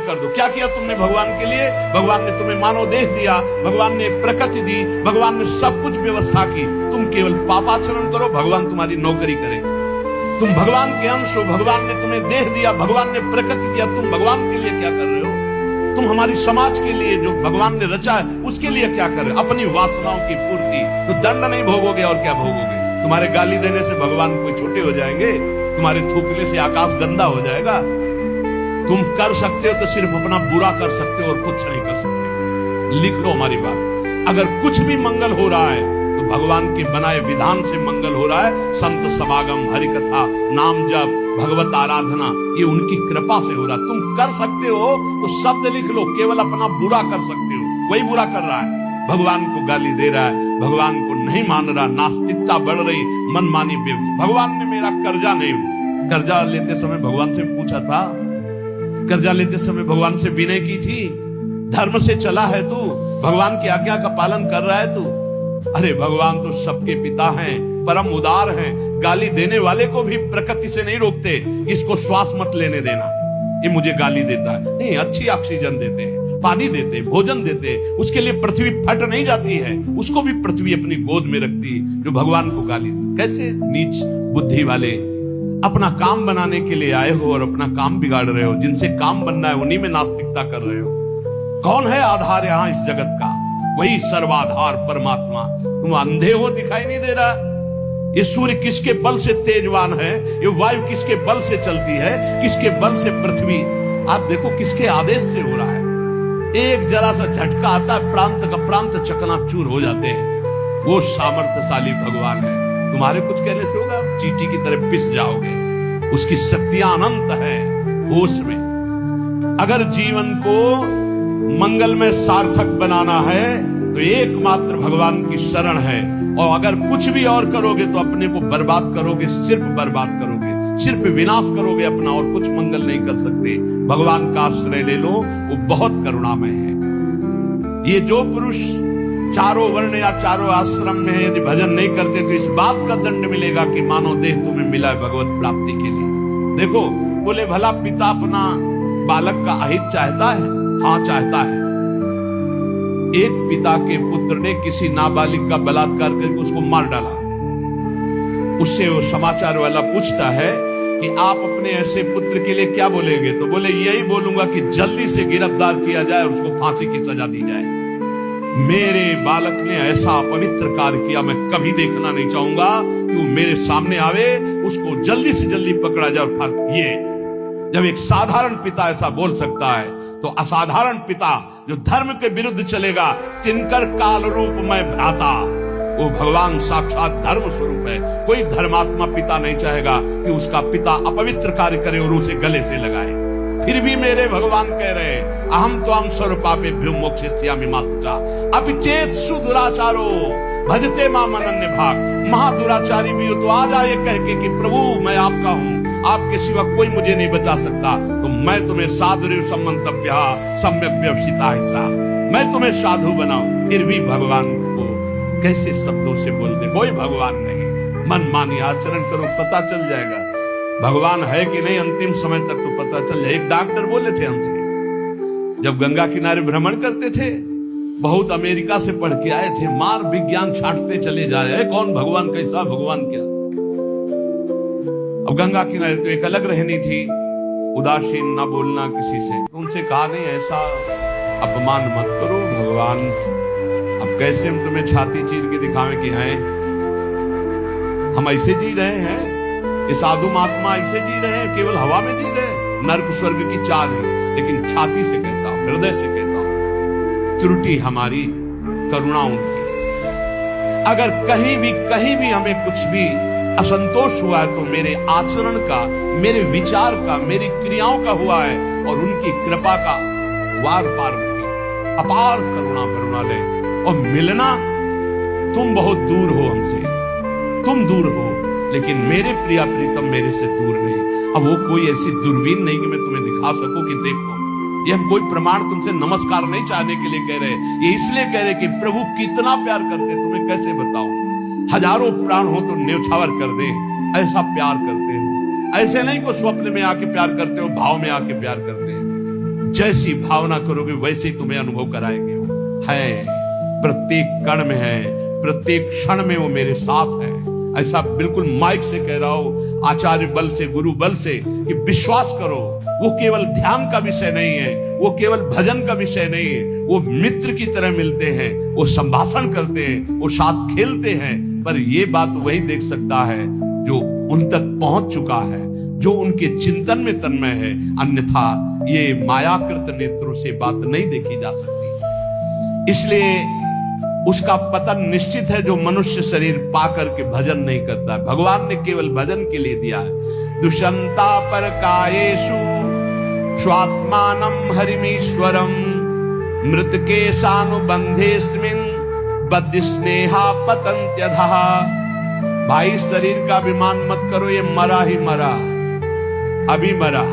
कर दो। क्या किया तुमने भगवान के लिए? भगवान ने तुम्हें मानव देह दिया, भगवान ने प्रकृति दी, भगवान ने सब कुछ व्यवस्था की। तुम केवल पापाचरण करो, भगवान तुम्हारी नौकरी करे। तुम भगवान के अंश हो, भगवान ने तुम्हें देह दिया, भगवान ने प्रकृति दिया, तुम भगवान के लिए क्या कर रहे हो? तुम हमारी समाज के लिए जो भगवान ने रचा है उसके लिए क्या कर रहे हो? अपनी वासनाओं की पूर्ति। तो दंड नहीं भोगोगे और क्या भोगोगे? तुम्हारे गाली देने से भगवान कोई छोटे हो जाएंगे? तुम्हारे थूकने से आकाश गंदा हो जाएगा? तुम कर सकते हो तो सिर्फ अपना बुरा कर सकते हो और कुछ नहीं कर सकते। लिख लो हमारी बात। अगर कुछ भी मंगल हो रहा है तो भगवान के बनाए विधान से मंगल हो रहा है। संत समागम, हरि कथा, नाम जप, भगवत आराधना, ये उनकी कृपा से हो रहा है। तुम कर सकते हो तो शब्द लिख लो, केवल अपना बुरा कर सकते हो। वही बुरा कर रहा है, भगवान को गाली दे रहा है, भगवान को नहीं मान रहा, नास्तिकता बढ़ रही, मनमानी बेवकूफ। भगवान ने मेरा कर्जा नहीं, कर्जा लेते समय भगवान से पूछा था? कर्जा लेते समय भगवान से विनय की थी? धर्म से चला है तू? भगवान की आज्ञा का पालन कर रहा है तू? अरे भगवान तो सबके पिता हैं, परम उदार हैं, गाली देने वाले को भी प्रकृति से नहीं रोकते। इसको श्वास मत लेने देना, ये मुझे गाली देता है। नहीं, अच्छी ऑक्सीजन देते हैं, पानी देते, भोजन देते, उसके लिए पृथ्वी फट नहीं जाती है, उसको भी पृथ्वी अपनी गोद में रखती है। जो भगवान को गाली दे, कैसे नीच बुद्धि वाले अपना काम बनाने के लिए आए हो और अपना काम बिगाड़ रहे हो। जिनसे काम बनना है उन्हीं में नास्तिकता कर रहे हो। कौन है आधार यहां इस जगत का? वही सर्वाधार परमात्मा। तुम अंधे हो, दिखाई नहीं दे रहा? ये सूर्य किसके बल से तेजवान है? ये वायु किसके बल से चलती है? किसके बल से पृथ्वी? आप देखो किसके आदेश से हो रहा है। एक जरा सा झटका आता है, प्रांत का प्रांत चकनाचूर हो जाते हैं। वो सामर्थ्यशाली भगवान है। तुम्हारे कुछ कहने से होगा, चींटी की तरह पिस जाओगे। उसकी शक्तियां अनंत है। होश में अगर जीवन को मंगल में सार्थक बनाना है तो एकमात्र भगवान की शरण है। और अगर कुछ भी और करोगे तो अपने को बर्बाद करोगे, सिर्फ बर्बाद करोगे, सिर्फ विनाश करोगे अपना, और कुछ मंगल नहीं कर सकते। भगवान का आश्रय ले लो, वो बहुत करुणामय है। ये जो पुरुष चारों वर्ण या चारों आश्रम में यदि भजन नहीं करते तो इस बात का दंड मिलेगा कि मानव देह तुम्हें मिला है भगवत प्राप्ति के लिए। देखो, बोले भला पिता अपना बालक का अहित चाहता है? हाँ, चाहता है। एक पिता के पुत्र ने किसी नाबालिग का बलात्कार करके उसको मार डाला। उससे वो समाचार वाला पूछता है कि आप अपने ऐसे पुत्र के लिए क्या बोलेंगे? तो बोले यही बोलूंगा कि जल्दी से गिरफ्तार किया जाए, उसको फांसी की सजा दी जाए। मेरे बालक ने ऐसा पवित्र कार्य किया, मैं कभी देखना नहीं चाहूंगा कि वो मेरे सामने आवे, उसको जल्दी से जल्दी पकड़ा जाए और फांसी। ये जब एक साधारण पिता ऐसा बोल सकता है तो असाधारण पिता जो धर्म के विरुद्ध चलेगा, तिनकर काल रूप में भ्राता, वो भगवान साक्षात धर्म स्वरूप है। कोई धर्मात्मा पिता नहीं चाहेगा कि उसका पिता अपवित्र कार्य करे और उसे गले से लगाए। फिर भी मेरे भगवान कह रहे हैं, अहम त्वाम सर्वपापेभ्यो मोक्षयिष्यामि मा शुचा अपि चेत् सुदुराचारो भजते माम अनन्य भाग। महादुराचारी भी हो तो आ जाए कह के कि प्रभु मैं आपका हूं, आपके सिवा कोई मुझे नहीं बचा सकता, तो मैं तुम्हें साधुर्य सम्मंतव्य सम्यक व्यवसिता ऐसा, मैं तुम्हें साधु बनाऊं। फिर भी भगवान को कैसे शब्दों से बोलते? कोई भगवान नहीं। मनमानी आचरण करो, पता चल जाएगा भगवान है कि नहीं। अंतिम समय तक तो पता चल जाए। एक डॉक्टर बोले थे हमसे, जब गंगा किनारे भ्रमण करते थे, बहुत अमेरिका से पढ़ के आए थे, मार विज्ञान छांटते चले जा रहे, कौन भगवान, कैसा भगवान, क्या। अब गंगा किनारे तो एक अलग रहनी थी, उदासीन, ना बोलना किसी से। उनसे कहा नहीं, ऐसा अपमान मत करो भगवान। अब कैसे हम तुम्हें छाती चीर के दिखावें कि हैं हम ऐसे जी रहे हैं, ये साधु महात्मा ऐसे जी रहे हैं, केवल हवा में जी रहे हैं। नर्क स्वर्ग की चाल है, लेकिन छाती से कहता हूं, हृदय से कहता हूं, त्रुटि हमारी, करुणा उनकी। अगर कहीं भी हमें कुछ भी असंतोष हुआ है तो मेरे आचरण का, मेरे विचार का, मेरी क्रियाओं का हुआ है, और उनकी कृपा का वार पार नहीं, अपार करुणा करुणालय। और मिलना, तुम बहुत दूर हो हमसे, तुम दूर हो, लेकिन मेरे प्रिया प्रीतम मेरे से दूर नहीं। अब वो कोई ऐसी दूरबीन नहीं कि मैं तुम्हें दिखा सकूं कि देखो। ये हम कोई प्रमाण तुमसे नमस्कार नहीं चाहने के लिए कह रहे, ये इसलिए कह रहे कि प्रभु कितना प्यार करते, तुम्हें कैसे बताऊं। हजारों प्राण हो तो न्यौछावर कर दे, ऐसा प्यार करते हो। ऐसे नहीं को स्वप्न में आके प्यार करते हो, भाव में आके प्यार करते हैं। जैसी भावना करोगे वैसे ही तुम्हें अनुभव कराएंगे। है, प्रत्येक कण में है, प्रत्येक क्षण में वो मेरे साथ है। ऐसा बिल्कुल माइक से कह रहा हो, आचार्य बल से, गुरु बल से, कि विश्वास करो वो केवल ध्यान का विषय नहीं है, वो केवल भजन का विषय नहीं है। वो मित्र की तरह मिलते हैं, वो संभाषण करते हैं, वो साथ खेलते हैं। पर ये बात वही देख सकता है जो उन तक पहुंच चुका है, जो उनके चिंतन में तन्मय है। अन्यथा ये मायाकृत नेत्रों से बात नहीं देखी जा सकती। इसलिए उसका पतन निश्चित है जो मनुष्य शरीर पाकर के भजन नहीं करता है। भगवान ने केवल भजन के लिए दिया है। दुष्यंता पर कायेषु स्वात्मानम हरिमीश्वरम मृतके सानुबंधेस्मिन् बद्ध स्नेहा पतंत्यधः। भाई शरीर का अभिमान मत करो, ये मरा ही मरा, अभी मरा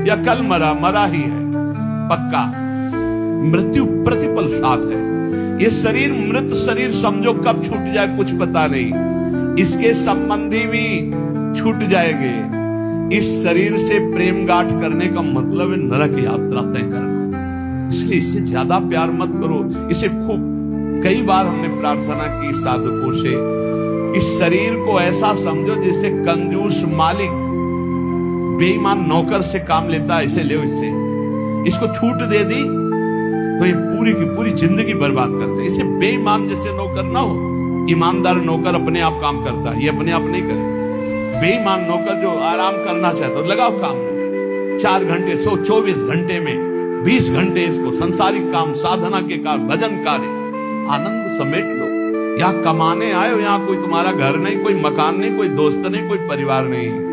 या कल मरा, मरा ही है पक्का। मृत्यु प्रतिपल साथ है। ये शरीर मृत शरीर समझो कब छूट जाए कुछ पता नहीं। इसके संबंधी भी छूट जाएंगे। इस शरीर से प्रेम गांठ करने का मतलब है नरक यात्रा तय करना। इसलिए इससे ज्यादा प्यार मत करो। इसे खूब कई बार हमने प्रार्थना की साधकों से, इस शरीर को ऐसा समझो जैसे कंजूस मालिक बेईमान नौकर से काम लेता है, ऐसे ले इससे। इसको छूट दे दी तो ये पूरी की पूरी जिंदगी बर्बाद करते। इसे बेईमान जैसे नौकर ना हो। ईमानदार नौकर अपने आप काम करता है, ये अपने आप नहीं करे। बेईमान नौकर जो आराम करना चाहता है, लगाओ काम में 4 घंटे, 124 घंटे में 20 घंटे इसको संसारिक काम, साधना के काम, भजन कार्य, आनंद समेट लो। यहाँ कमाने आए हो, यहाँ कोई तुम्हारा घर नहीं, कोई मकान नहीं, कोई दोस्त नहीं, कोई परिवार नहीं।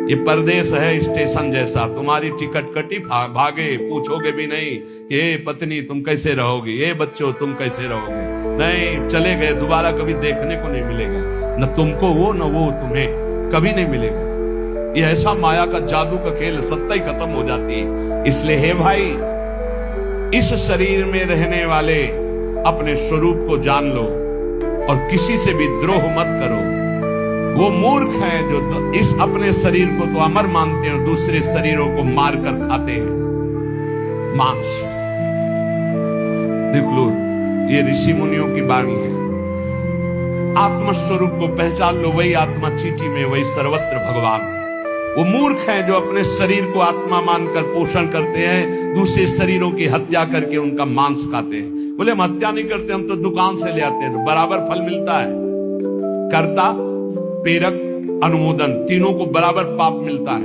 ये परदेश है स्टेशन जैसा। तुम्हारी टिकट कटी, भागे, पूछोगे भी नहीं कि पत्नी तुम कैसे रहोगी, ये बच्चों तुम कैसे रहोगे। नहीं, चले गए, दोबारा कभी देखने को नहीं मिलेगा। न तुमको वो, न वो तुम्हें, कभी नहीं मिलेगा। ये ऐसा माया का जादू का खेल, सत्ता ही खत्म हो जाती है। इसलिए हे भाई, इस शरीर में रहने वाले अपने स्वरूप को जान लो और किसी से भी द्रोह मत करो। वो मूर्ख हैं जो इस अपने शरीर को तो अमर मानते हैं, दूसरे शरीरों को मारकर खाते हैं मांस। देख लो, ये ऋषि मुनियों की वाणी है। आत्मस्वरूप को पहचान लो, वही आत्मा चीटी में, वही सर्वत्र भगवान है। वो मूर्ख हैं जो अपने शरीर को आत्मा मानकर पोषण करते हैं, दूसरे शरीरों की हत्या करके उनका मांस खाते हैं। बोले हम हत्या नहीं करते, हम तो दुकान से ले आते हैं, तो बराबर फल मिलता है। कर्ता, प्रेरक, अनुमोदन, तीनों को बराबर पाप मिलता है।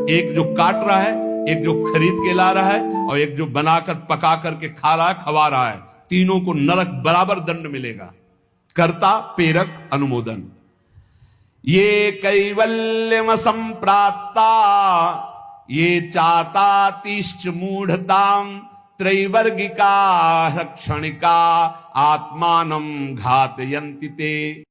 एक जो काट रहा है, एक जो खरीद के ला रहा है, और एक जो बनाकर पका करके खा रहा है, खवा रहा है। तीनों को नरक बराबर दंड मिलेगा। कर्ता, प्रेरक, अनुमोदन। ये कैवल्यम संप्राप्ता ये चातातिश्च मूढ़ताम त्रैवर्गिका क्षणिका आत्मानं घातयन्ति ते।